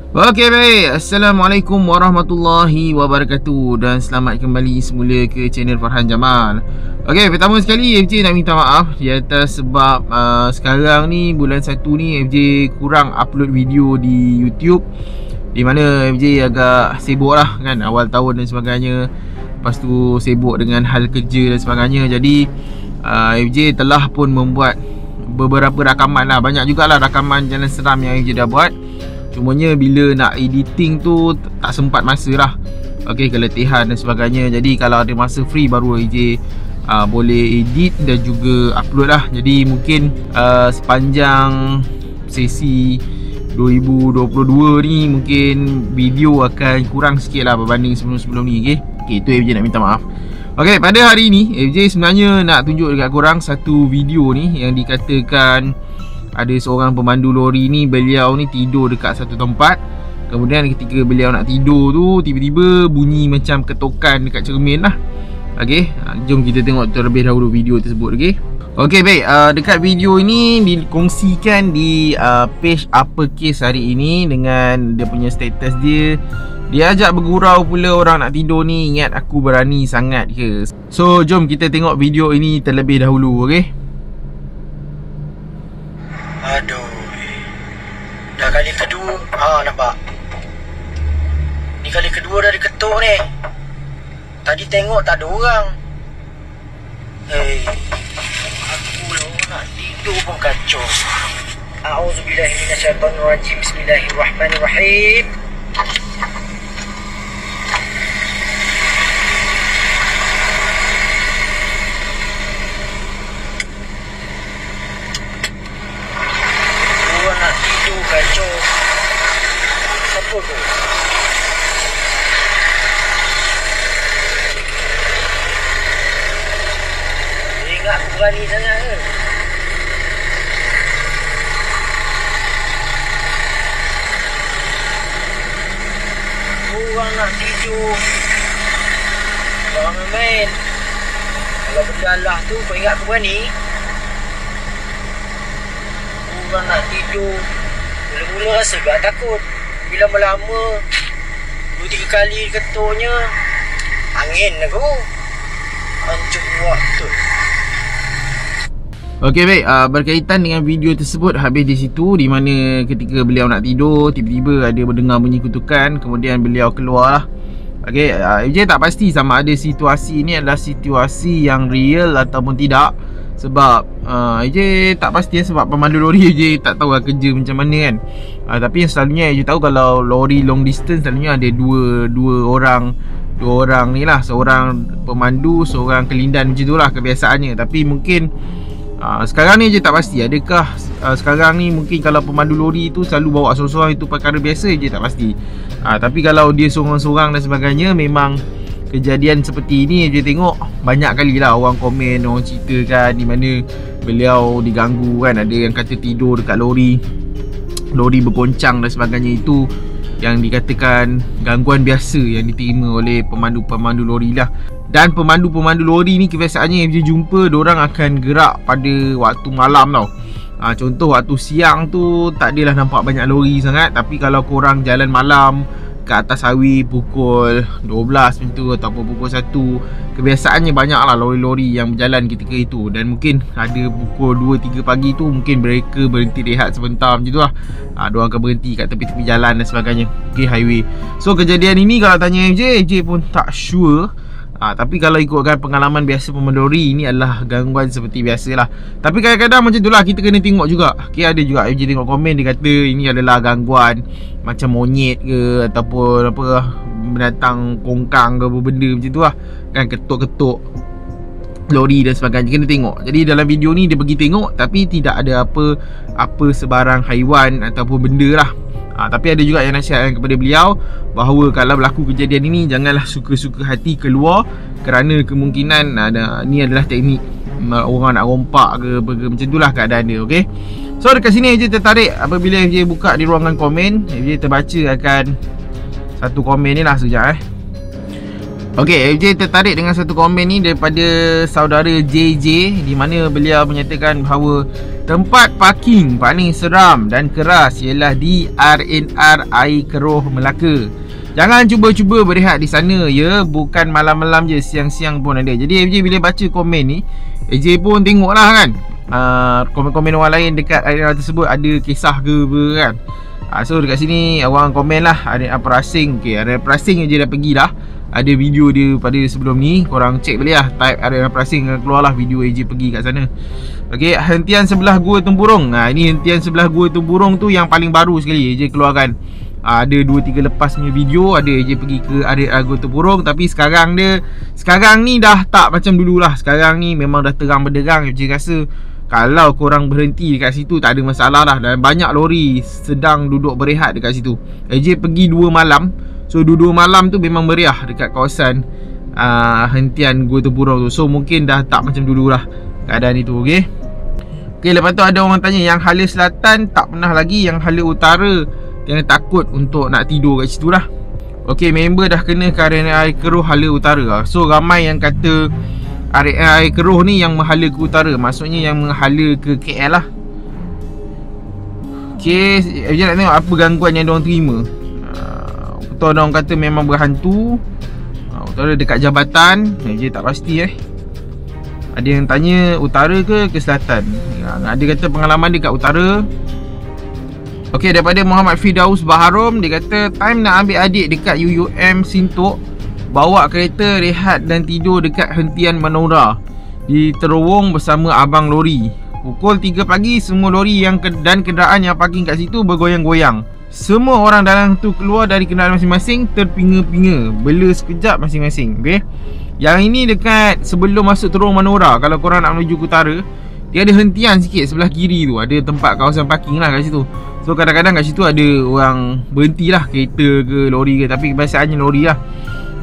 Okey baik, Assalamualaikum warahmatullahi wabarakatuh. Dan selamat kembali semula ke channel Farhan Jamal. Okey, pertama sekali FJ nak minta maaf di atas sebab sekarang ni bulan 1 ni FJ kurang upload video di YouTube, di mana FJ agak sibuk lah kan, awal tahun dan sebagainya. Lepas tu sibuk dengan hal kerja dan sebagainya. Jadi FJ telah pun membuat beberapa rakaman lah, banyak jugalah rakaman jalan seram yang FJ dah buat. Cumanya bila nak editing tu tak sempat masa lah. Okay, keletihan dan sebagainya. Jadi kalau ada masa free baru AJ boleh edit dan juga upload lah. Jadi mungkin sepanjang sesi 2022 ni mungkin video akan kurang sikit lah berbanding sebelum-sebelum ni. Okay, itu AJ nak minta maaf. Okay, pada hari ni AJ sebenarnya nak tunjuk dekat korang satu video ni yang dikatakan ada seorang pemandu lori ni, beliau ni tidur dekat satu tempat. Kemudian ketika beliau nak tidur tu, tiba-tiba bunyi macam ketukan dekat cermin lah. Okay, jom kita tengok terlebih dahulu video tersebut. Okay baik, dekat video ini dikongsikan di page Uppercase hari ini dengan dia punya status dia. Dia ajak bergurau pula orang nak tidur ni, ingat aku berani sangat ke? So jom kita tengok video ini terlebih dahulu. Okay, aduh, dah kali kedua. Nampak? Ni kali kedua dah diketuk ni. Tadi tengok tak ada orang. Hei, aku lah nak tidur pun kacau. A'udzubillahiminasyaitonirrajim. Bismillahirrahmanirrahim. Kacau. Siapa tu? Dia ingat aku berani sangat ke? Orang nak tidur, jangan main. Kalau berdalah tu kau ingat aku berani? Orang nak tidur, mula-mula rasa agak takut. Bila lama-lama 2-3 kali ketuknya, angin aku hancur waktu. okey baik, berkaitan dengan video tersebut habis di situ, di mana ketika beliau nak tidur, tiba-tiba ada mendengar bunyi kutukan. Kemudian beliau keluar lah. Okey, FJ tak pasti sama ada situasi ini adalah situasi yang real ataupun tidak. Sebab AJ tak pasti sebab pemandu lori AJ tak tahu lah kerja macam mana kan. Tapi yang selalunya AJ tahu kalau lori long distance selalunya ada dua orang ni lah. Seorang pemandu, seorang kelindan, macam tu lah kebiasaannya. Tapi mungkin sekarang ni AJ tak pasti. Adakah sekarang ni mungkin kalau pemandu lori tu selalu bawa seorang-seorang, itu perkara biasa, AJ tak pasti. Tapi kalau dia seorang-seorang dan sebagainya, memang kejadian seperti ini je tengok banyak kali lah orang komen, orang ceritakan di mana beliau diganggu kan. Ada yang kata tidur dekat lori bergoncang dan sebagainya. Itu yang dikatakan gangguan biasa yang diterima oleh pemandu-pemandu lori lah. Dan pemandu-pemandu lori ni kebiasaannya FJ jumpa diorang akan gerak pada waktu malam tau. Contoh waktu siang tu tak adalah nampak banyak lori sangat. Tapi kalau korang jalan malam ke atas highway pukul 12 macam tu ataupun pukul 1, kebiasaannya banyak lah lori-lori yang berjalan ketika itu. Dan mungkin ada pukul 2-3 pagi tu mungkin mereka berhenti rehat sebentar macam tu lah. Diorang akan berhenti kat tepi-tepi jalan dan sebagainya. Okay, highway. So kejadian ini kalau tanya FJ pun tak sure. Tapi kalau ikutkan pengalaman biasa pemandu lori, ini adalah gangguan seperti biasa lah. Tapi kadang-kadang macam tu lah, kita kena tengok juga. Okay, ada juga FJ tengok komen, dia kata ini adalah gangguan macam monyet ke ataupun apa, binatang kongkang ke apa benda macam tu lah kan, ketuk-ketuk lori dan sebagainya. Kena tengok. Jadi dalam video ni dia pergi tengok, tapi tidak ada apa sebarang haiwan ataupun benda lah. Tapi ada juga yang nasihatkan kepada beliau bahawa kalau berlaku kejadian ini, janganlah suka-suka hati keluar, kerana kemungkinan ni adalah teknik orang nak rompak ke macam tu lah keadaan dia. Okay, so dekat sini FJ tertarik apabila FJ buka di ruangan komen, FJ terbaca akan satu komen ni lah sekejap. Okey, FJ tertarik dengan satu komen ni daripada saudara JJ, di mana beliau menyatakan bahawa tempat parking paling seram dan keras ialah di RNR Air Keroh Melaka. Jangan cuba-cuba berehat di sana ya, bukan malam-malam je, siang-siang pun ada. Jadi FJ bila baca komen ni, FJ pun tengoklah kan, komen-komen orang lain dekat RNR tersebut ada kisah ke apa kan. So dekat sini orang komen lah RNR Perasing. Okay, RNR Perasing je dah pergi dah. Ada video dia pada sebelum ni, korang cek boleh lah, type RNR Perasing, keluarlah video AJ pergi kat sana. Okey, hentian sebelah Gua Tempurung. Ini hentian sebelah Gua Tempurung tu yang paling baru sekali AJ keluarkan. Ada 2-3 lepas punya video, ada AJ pergi ke RNR Gua Tempurung. Tapi sekarang ni dah tak macam dulu lah. Sekarang ni memang dah terang benderang. AJ rasa kalau korang berhenti dekat situ tak ada masalah lah. Dan banyak lori sedang duduk berehat dekat situ. AJ pergi 2 malam. So 2 malam tu memang meriah dekat kawasan hentian Gua Tempurung tu. So mungkin dah tak macam dulu lah keadaan itu. Okay, lepas tu ada orang tanya yang hala selatan tak pernah lagi, yang hala utara jangan takut untuk nak tidur kat situ lah. Okay, member dah kena ke RNR Air Keroh hala utara lah. So ramai yang kata RNR Air Keroh ni yang menghala ke utara, maksudnya yang menghala ke KL lah. Okay, saya nak tengok apa gangguan yang diorang terima. Betul orang kata memang berhantu. Betul dekat jabatan. Dia tak pasti Ada yang tanya utara ke selatan. Ada kata pengalaman dia kat utara. Okey, daripada Muhammad Firdaus Baharom, dia kata time nak ambil adik dekat UUM Sintok, bawa kereta rehat dan tidur dekat hentian Manora di Terowong bersama abang lori. Pukul 3 pagi semua lori dan kenderaan yang parking kat situ bergoyang-goyang. Semua orang dalam tu keluar dari kenderaan masing-masing terpinga-pinga, bela sekejap masing-masing. Okay, yang ini dekat sebelum masuk Terowong Manora. Kalau korang nak menuju ke utara, dia ada hentian sikit sebelah kiri tu, ada tempat kawasan parking lah kat situ. So kadang-kadang kat situ ada orang berhenti lah, kereta ke lori ke, tapi kebiasaannya lori lah.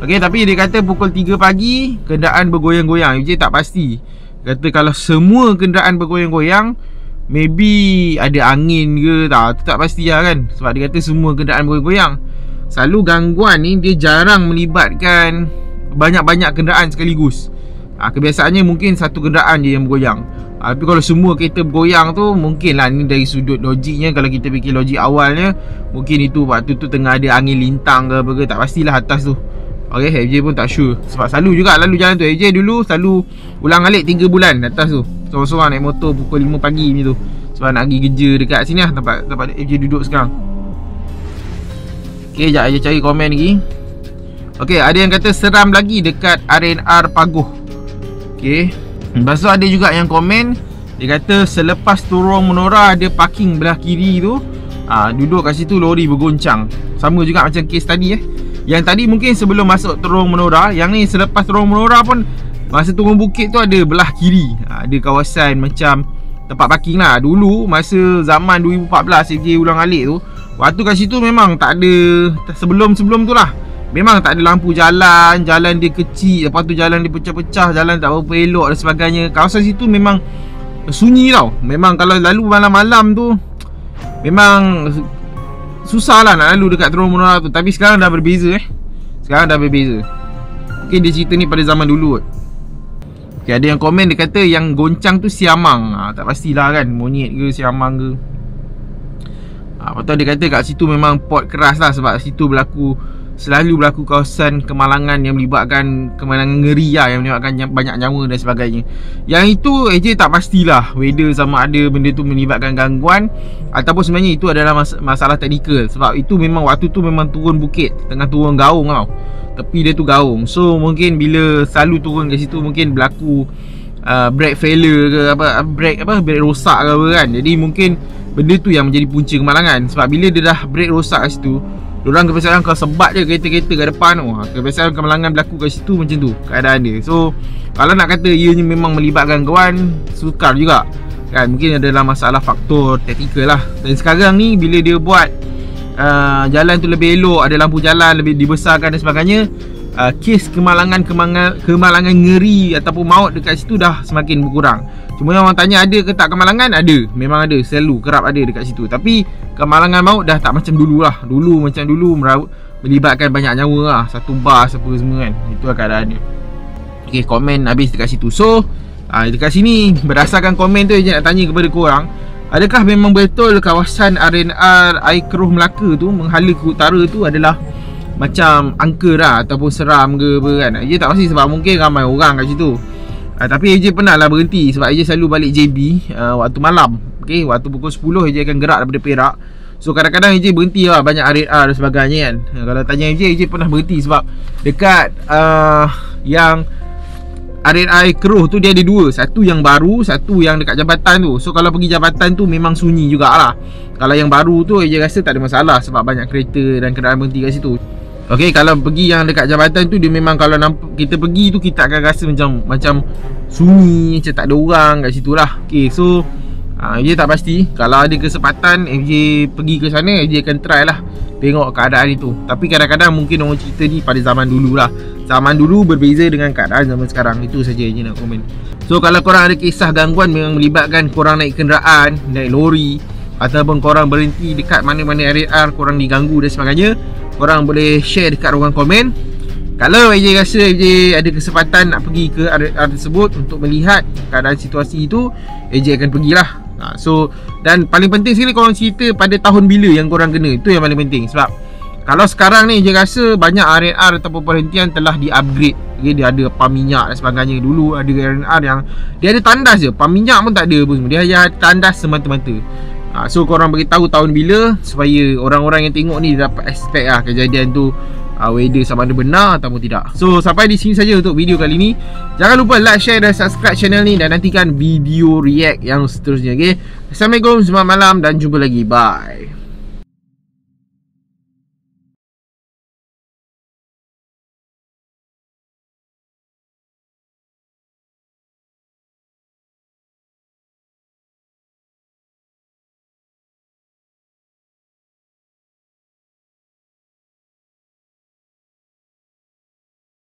Okay, tapi dia kata pukul 3 pagi kenderaan bergoyang-goyang. Dia tak pasti. Kata kalau semua kenderaan bergoyang-goyang, maybe ada angin ke tak pasti lah kan. Sebab dia kata semua kenderaan bergoyang. Selalu gangguan ni dia jarang melibatkan banyak-banyak kenderaan sekaligus. Kebiasaannya mungkin satu kenderaan je yang bergoyang. Tapi kalau semua kereta bergoyang tu, mungkin lah ni dari sudut logiknya. Kalau kita fikir logik awalnya, mungkin itu waktu tu tengah ada angin lintang ke apa ke, tak pastilah atas tu. Okay, FJ pun tak sure. Sebab selalu juga lalu jalan tu. FJ dulu selalu ulang-alik 3 bulan atas tu, seorang-seorang naik motor pukul 5 pagi ni tu. Sebab nak pergi kerja dekat sini lah, tempat FJ duduk sekarang. Okay, sekejap FJ cari komen lagi. Okay, ada yang kata seram lagi dekat RNR Pagoh. Okay, lepas tu ada juga yang komen, dia kata selepas Terowong Menora ada parking belah kiri tu, duduk kat situ lori bergoncang. Sama juga macam kes tadi Yang tadi mungkin sebelum masuk Terowong Menora. Yang ni selepas Terowong Menora pun, masa turun bukit tu ada belah kiri, ada kawasan macam tempat parking lah. Dulu masa zaman 2014 FJ ulang alik tu, waktu kat situ memang tak ada, sebelum tu lah, memang tak ada lampu jalan. Jalan dia kecil, lepas tu jalan dia pecah-pecah, jalan tak berapa elok dan sebagainya. Kawasan situ memang sunyi tau. Memang kalau lalu malam-malam tu memang susah lah nak lalu dekat Terowong Menora tu. Tapi sekarang dah berbeza Sekarang dah berbeza. Okay, dia cerita ni pada zaman dulu Okay, ada yang komen dia kata yang goncang tu siamang. Tak pastilah kan, monyet ke siamang ke. Lepas tu dia kata kat situ memang pot keras lah. Sebab situ selalu berlaku kawasan kemalangan yang melibatkan kemalangan ngeri lah, yang melibatkan banyak nyawa dan sebagainya. Yang itu AJ tak pastilah whether sama ada benda tu melibatkan gangguan ataupun sebenarnya itu adalah masalah teknikal. Sebab itu memang waktu tu memang turun bukit, tengah turun gaung tau, tepi dia tu gaung. So mungkin bila selalu turun ke situ, mungkin berlaku brake failure ke brake rosak ke apa kan. Jadi mungkin benda tu yang menjadi punca kemalangan. Sebab bila dia dah brake rosak kat situ, diorang kebiasaan kalau sebat je kereta-kereta kat depan tu, kebiasaan kemalangan berlaku kat situ macam tu keadaan dia. So kalau nak kata ianya memang melibatkan gangguan, sukar juga kan, mungkin adalah masalah faktor teknikal lah. Dan sekarang ni bila dia buat jalan tu lebih elok, ada lampu jalan lebih dibesarkan dan sebagainya, kes kemalangan ngeri ataupun maut dekat situ dah semakin berkurang. Cuma orang tanya ada ke tak kemalangan? Ada, memang ada, selalu kerap ada dekat situ. Tapi kemalangan maut dah tak macam dulu lah. Dulu macam dulu melibatkan banyak nyawa lah, satu bas apa semua kan. Itu keadaan dia. Okay, komen habis dekat situ. So dekat sini berdasarkan komen tu, saya nak tanya kepada korang, adakah memang betul kawasan R&R Air Keruh Melaka tu menghala ke utara tu adalah macam angker lah ataupun seram ke apa kan? AJ tak pasti sebab mungkin ramai orang kat situ. Tapi AJ pernah lah berhenti sebab AJ selalu balik JB waktu malam. Okay, waktu pukul 10 AJ akan gerak daripada Perak. So kadang-kadang AJ berhenti lah, banyak R&R dan sebagainya kan. Kalau tanya AJ pernah berhenti sebab dekat yang R&R Keruh tu dia ada dua. Satu yang baru, satu yang dekat jambatan tu. So kalau pergi jambatan tu memang sunyi jugalah. Kalau yang baru tu AJ rasa tak ada masalah sebab banyak kereta dan kenderaan berhenti kat situ. Okay, kalau pergi yang dekat jambatan tu, dia memang kalau nampak, kita pergi tu kita akan rasa macam sunyi, macam tak ada orang kat situ lah. Okay, so AJ tak pasti. Kalau ada kesempatan AJ pergi ke sana, AJ akan try lah tengok keadaan itu. Tapi kadang-kadang mungkin orang cerita ni pada zaman dulu lah. Zaman dulu berbeza dengan keadaan zaman sekarang. Itu saja AJ nak komen. So kalau korang ada kisah gangguan memang melibatkan korang naik kenderaan, naik lori, ataupun korang berhenti dekat mana-mana R&R, korang diganggu dan sebagainya, korang boleh share dekat ruangan komen. Kalau AJ rasa AJ ada kesempatan nak pergi ke R&R tersebut untuk melihat keadaan situasi itu, AJ akan pergilah. So, dan paling penting sekali korang cerita pada tahun bila yang korang kena. Itu yang paling penting. Sebab kalau sekarang ni AJ rasa banyak R&R ataupun perhentian telah di-upgrade. Okay, dia ada pam minyak dan sebagainya. Dulu ada R&R yang dia ada tandas je, pam minyak pun tak ada pun. Dia hanya tandas semata-mata. So korang beritahu tahun bila supaya orang-orang yang tengok ni dapat expect lah kejadian tu, weather sama ada benar ataupun tidak. So sampai di sini saja untuk video kali ni. Jangan lupa like, share dan subscribe channel ni dan nantikan video react yang seterusnya. Okay, Assalamualaikum, selamat malam dan jumpa lagi. Bye.